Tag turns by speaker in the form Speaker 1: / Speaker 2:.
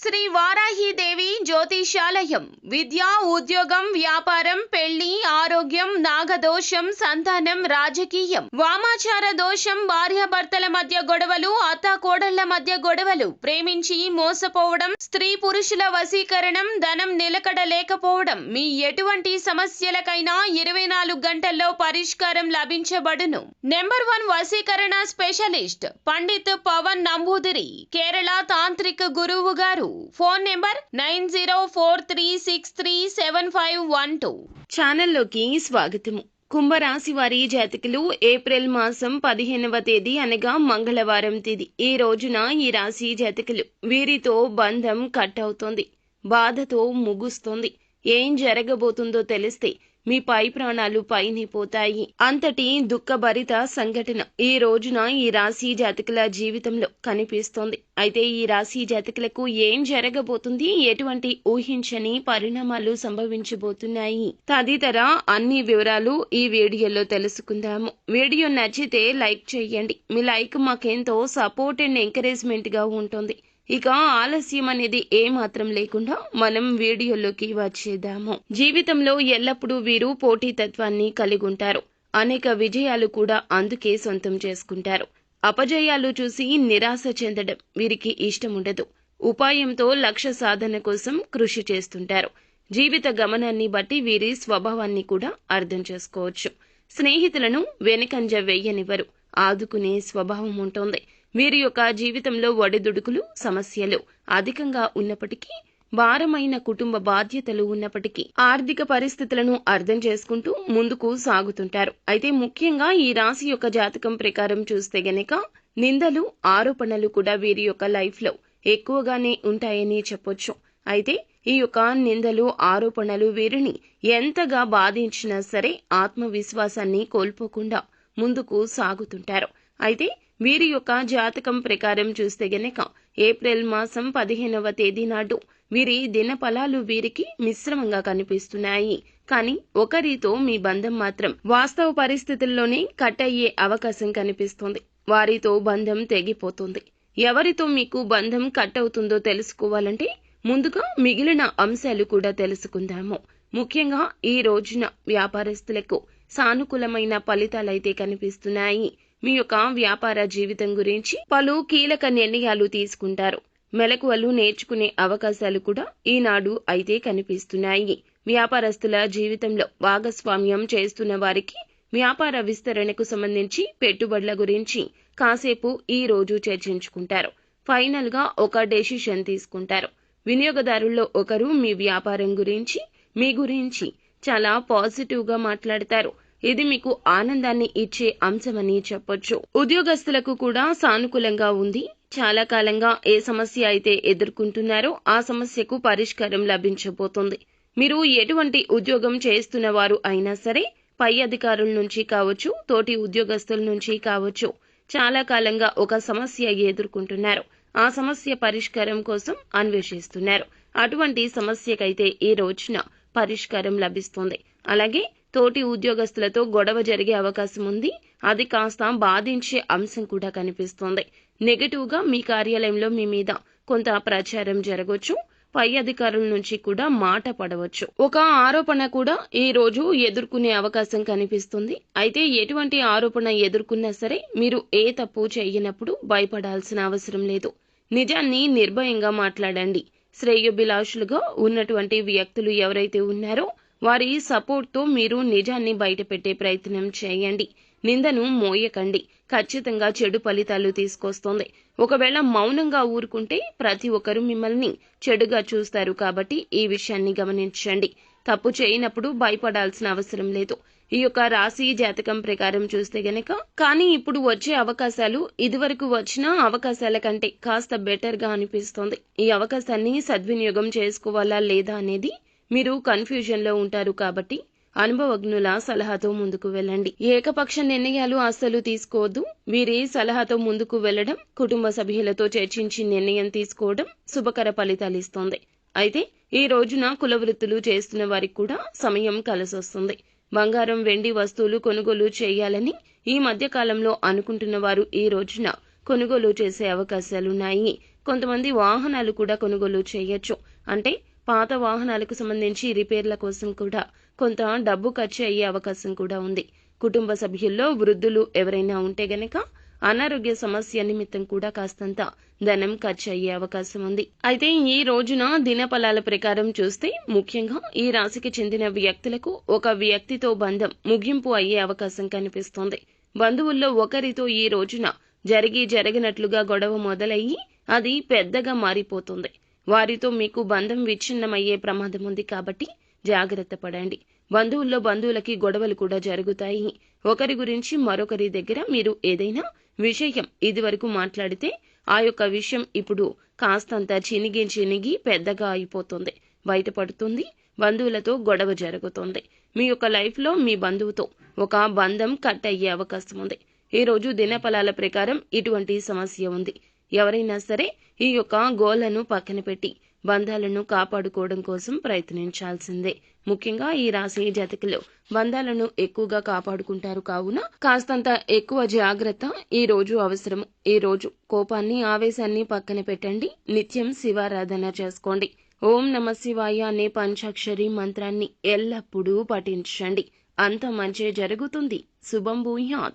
Speaker 1: శ్రీ వారాహిదేవి జ్యోతిషాలయం విద్య, ఉద్యోగం, వ్యాపారం, పెళ్లి, ఆరోగ్యం, నాగదోషం, సంతానం, రాజకీయం, వామాచార దోషం, భార్యాభర్తల మధ్య గొడవలు, అత్తాకోడళ్ల మధ్య గొడవలు, ప్రేమించి మోసపోవడం, స్త్రీ పురుషుల వశీకరణం, ధనం నిలకడ లేకపోవడం, మీ ఎటువంటి సమస్యలకైనా 24 గంటల్లో పరిష్కారం లభించబడును. నెంబర్ 1 వశీకరణ స్పెషలిస్ట్ పండిత్ పవన్ నంబూదిరి, కేరళ తాంత్రిక గురువు గారు. Phone number 9043637512. ఛానల్లోకి స్వాగతము. కుంభరాశి వారి జాతకులు ఏప్రిల్ మాసం 15వ తేదీ అనగా మంగళవారం తేదీ ఈ రోజున ఈ రాశి జాతకులు వీరితో బంధం కట్ అవుతోంది, బాధతో ముగుస్తోంది. ఏం జరగబోతుందో తెలిస్తే మీ పై ప్రాణాలు పైనే పోతాయి. అంతటి దుఃఖభరిత సంఘటన ఈ రోజున ఈ రాశి జాతకుల జీవితంలో కనిపిస్తోంది. అయితే ఈ రాశి జాతకులకు ఏం జరగబోతుంది, ఎటువంటి ఊహించని పరిణామాలు సంభవించబోతున్నాయి తదితర అన్ని వివరాలు ఈ వీడియోలో తెలుసుకుందాము. వీడియో నచ్చితే లైక్ చేయండి. మీ లైక్ మాకెంతో సపోర్ట్ అండ్ ఎంకరేజ్మెంట్ గా ఉంటుంది. ఇక ఆలస్యం అనేది ఏమాత్రం లేకుండా మనం వీడియోలోకి వచ్చేద్దాము. జీవితంలో ఎల్లప్పుడూ వీరు పోటీతత్వాన్ని కలిగి ఉంటారు. అనేక విజయాలు కూడా అందుకే సొంతం చేసుకుంటారు. అపజయాలు చూసి నిరాశ చెందడం వీరికి ఇష్టం ఉండదు. ఉపాయంతో లక్ష్య సాధన కోసం కృషి చేస్తుంటారు. జీవిత గమనాన్ని బట్టి వీరి స్వభావాన్ని కూడా అర్థం చేసుకోవచ్చు. స్నేహితులను వెనుకంజ వేయనివ్వరు. ఆదుకునే స్వభావం ఉంటుంది. వీరి యొక్క జీవితంలో ఒడిదుడుకులు, సమస్యలు అధికంగా ఉన్నప్పటికీ, భారమైన కుటుంబ బాధ్యతలు ఉన్నప్పటికీ ఆర్థిక పరిస్థితులను అర్థం చేసుకుంటూ ముందుకు సాగుతుంటారు. అయితే ముఖ్యంగా ఈ రాశి యొక్క జాతకం ప్రకారం చూస్తే గనక నిందలు, ఆరోపణలు కూడా వీరి యొక్క లైఫ్ లో ఎక్కువగానే ఉంటాయని చెప్పొచ్చు. అయితే ఈ యొక్క నిందలు, ఆరోపణలు వీరిని ఎంతగా బాధించినా సరే ఆత్మవిశ్వాసాన్ని కోల్పోకుండా ముందుకు సాగుతుంటారు. అయితే వీరి యొక్క జాతకం ప్రకారం చూస్తే గనక ఏప్రిల్ మాసం 15వ తేదీ నాడు వీరి దినఫలాలు వీరికి మిశ్రమంగా కనిపిస్తున్నాయి. కానీ ఒకరితో మీ బంధం మాత్రం వాస్తవ పరిస్థితుల్లోనే కట్ అయ్యే అవకాశం కనిపిస్తుంది. వారితో బంధం తెగిపోతుంది. ఎవరితో మీకు బంధం కట్ అవుతుందో తెలుసుకోవాలంటే ముందుగా మిగిలిన అంశాలు కూడా తెలుసుకుందాము. ముఖ్యంగా ఈ రోజున వ్యాపారస్తులకు సానుకూలమైన ఫలితాలైతే కనిపిస్తున్నాయి. మీ యొక్క వ్యాపార జీవితం గురించి పలు కీలక నిర్ణయాలు తీసుకుంటారు. మెలకువలు నేర్చుకునే అవకాశాలు కూడా ఈనాడు అయితే కనిపిస్తున్నాయి. వ్యాపారస్తుల జీవితంలో భాగస్వామ్యం చేస్తున్న వారికి వ్యాపార విస్తరణకు సంబంధించి పెట్టుబడుల గురించి కాసేపు ఈ రోజు చర్చించుకుంటారు. ఫైనల్ గా ఒక డెసిషన్ తీసుకుంటారు. వినియోగదారుల్లో ఒకరు మీ వ్యాపారం గురించి, మీ గురించి చాలా పాజిటివ్ గా మాట్లాడతారు. ఇది మీకు ఆనందాన్ని ఇచ్చే అంశమని చెప్పొచ్చు. ఉద్యోగస్తులకు కూడా సానుకూలంగా ఉంది. చాలా కాలంగా ఏ సమస్య అయితే ఎదుర్కొంటున్నారో ఆ సమస్యకు పరిష్కారం లభించబోతుంది. మీరు ఎటువంటి ఉద్యోగం చేస్తున్న వారు అయినా సరే, పై అధికారుల నుంచి కావచ్చు, తోటి ఉద్యోగస్తుల నుంచి కావచ్చు, చాలా కాలంగా ఒక సమస్య ఎదుర్కొంటున్నారు. ఆ సమస్య పరిష్కారం కోసం అన్వేషిస్తున్నారు. అటువంటి సమస్యకైతే ఈ రోజున పరిష్కారం లభిస్తుంది. అలాగే తోటి ఉద్యోగస్తులతో గొడవ జరిగే అవకాశం ఉంది. అది కాస్త బాధించే అంశం కూడా కనిపిస్తోంది. నెగటివ్ గా మీ కార్యాలయంలో మీ మీద కొంత ప్రచారం జరగవచ్చు. పై అధికారుల నుంచి కూడా మాట పడవచ్చు. ఒక ఆరోపణ కూడా ఈ రోజు ఎదుర్కొనే అవకాశం కనిపిస్తుంది. అయితే ఎటువంటి ఆరోపణ ఎదుర్కొన్నా సరే మీరు ఏ తప్పు చేయనప్పుడు భయపడాల్సిన అవసరం లేదు. నిజాన్ని నిర్భయంగా మాట్లాడండి. శ్రేయోభిలాషులుగా ఉన్నటువంటి వ్యక్తులు ఎవరైతే ఉన్నారో వారి సపోర్ట్ తో మీరు నిజాన్ని బయటపెట్టే ప్రయత్నం చేయండి. నిందను మోయకండి. ఖచ్చితంగా చెడు ఫలితాలు తీసుకొస్తోంది. ఒకవేళ మౌనంగా ఊరుకుంటే ప్రతి ఒక్కరూ మిమ్మల్ని చెడుగా చూస్తారు. కాబట్టి ఈ విషయాన్ని గమనించండి. తప్పు చేయనప్పుడు భయపడాల్సిన అవసరం లేదు. ఈ యొక్క రాశి జాతకం ప్రకారం చూస్తే గనక కానీ ఇప్పుడు వచ్చే అవకాశాలు ఇదివరకు వచ్చిన అవకాశాల కంటే కాస్త బెటర్ గా అనిపిస్తోంది. ఈ అవకాశాన్ని సద్వినియోగం చేసుకోవాలా లేదా అనేది మీరు కన్ఫ్యూజన్ లో ఉంటారు. కాబట్టి అనుభవజ్ఞుల సలహాతో ముందుకు వెళ్ళండి. ఏకపక్ష నిర్ణయాలు అస్సలు తీసుకోవద్దు. వీరి సలహాతో ముందుకు వెళ్లడం, కుటుంబ సభ్యులతో చర్చించి నిర్ణయం తీసుకోవడం శుభకర ఫలితాలు ఇస్తోంది. అయితే ఈ రోజున కుల వృత్తులు చేస్తున్న వారికి కూడా సమయం కలిసొస్తుంది. బంగారం, వెండి వస్తువులు కొనుగోలు చేయాలని ఈ మధ్య కాలంలో అనుకుంటున్న వారు ఈ రోజున కొనుగోలు చేసే అవకాశాలున్నాయి. కొంతమంది వాహనాలు కూడా కొనుగోలు చేయొచ్చు. అంటే పాత వాహనాలకు సంబంధించి రిపేర్ల కోసం కూడా కొంత డబ్బు ఖర్చు అయ్యే అవకాశం కూడా ఉంది. కుటుంబ సభ్యుల్లో వృద్ధులు ఎవరైనా ఉంటే గనక అనారోగ్య సమస్య నిమిత్తం కూడా కాస్తంత ధనం ఖర్చు అయ్యే అవకాశం ఉంది. అయితే ఈ రోజున దినఫలాల ప్రకారం చూస్తే ముఖ్యంగా ఈ రాశికి చెందిన వ్యక్తులకు ఒక వ్యక్తితో బంధం ముగింపు అయ్యే అవకాశం కనిపిస్తోంది. బంధువుల్లో ఒకరితో ఈ రోజున జరగనట్లుగా గొడవ మొదలయ్యి అది పెద్దగా మారిపోతుంది. వారితో మీకు బంధం విచ్ఛిన్నమయ్యే ప్రమాదం ఉంది కాబట్టి జాగ్రత్త పడండి. బంధువులకి గొడవలు కూడా జరుగుతాయి. ఒకరి గురించి మరొకరి దగ్గర మీరు ఏదైనా విషయం ఇదివరకు మాట్లాడితే ఆ యొక్క విషయం ఇప్పుడు కాస్తంత చినిగి పెద్దగా అయిపోతుంది, బయటపడుతుంది. బంధువులతో గొడవ జరుగుతుంది. మీ యొక్క లైఫ్లో మీ బంధువుతో ఒక బంధం కట్ అయ్యే అవకాశం ఉంది. ఈ రోజు దినఫలాల ప్రకారం ఇటువంటి సమస్య ఉంది. ఎవరైనా సరే ఈ యొక్క గోళ్లను పక్కన పెట్టి బంధాలను కాపాడుకోవడం కోసం ప్రయత్నించాల్సిందే. ముఖ్యంగా ఈ రాశి జాతకులు బంధాలను ఎక్కువగా కాపాడుకుంటారు కావున కాస్తంత ఎక్కువ జాగ్రత్త ఈ రోజు అవసరం. ఈ రోజు కోపాన్ని, ఆవేశాన్ని పక్కన పెట్టండి. నిత్యం శివారాధన చేసుకోండి. ఓం నమ శివాయ అనే పంచాక్షరి మంత్రాన్ని ఎల్లప్పుడూ పఠించండి. అంత మంచి జరుగుతుంది. శుభం భూయాత్.